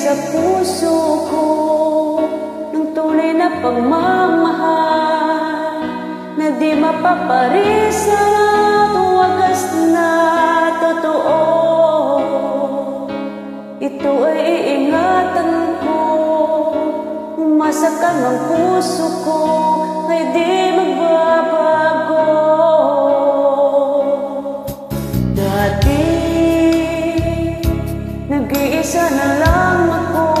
sa puso ko ng tunay na pagmamahal na di mapaparisa at wagas na totoo. Ito ay iingatan ko, umasa ka ng puso ko ay di magbabago. Dati nag-iisa na lang ako,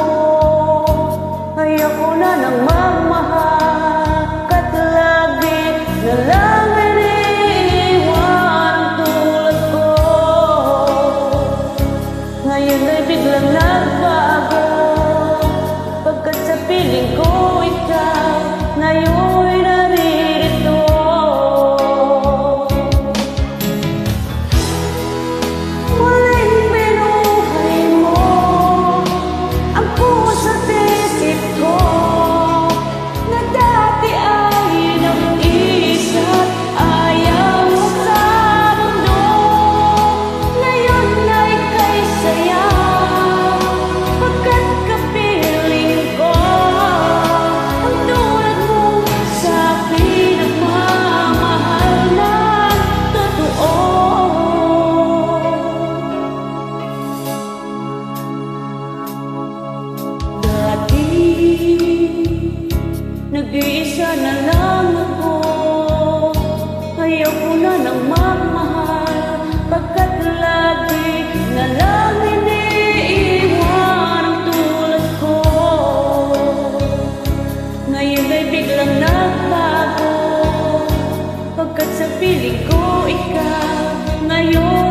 ayoko na nang magmahal, ka't lagi na lang iniiwan ang tulad ko. Ngayon ay biglang nagbago, pagkat sa piling ko ikaw ngayon'y naririto. Muling binuhay mo ang puso't isip ko na dati ay nag-iisa't ayaw mo sa mundo. Ngayon ay kay saya, pagkat kapiling ko ang tulad mo sa pinagmamahal na totoo. Dati nag-iisa na lang ako, ayaw ko na nang magmahal, pagkat lagi na lang iniiwan ang tulad ko. Ngayon ay biglang nagbago, pagkat sa piling ko ikaw ngayon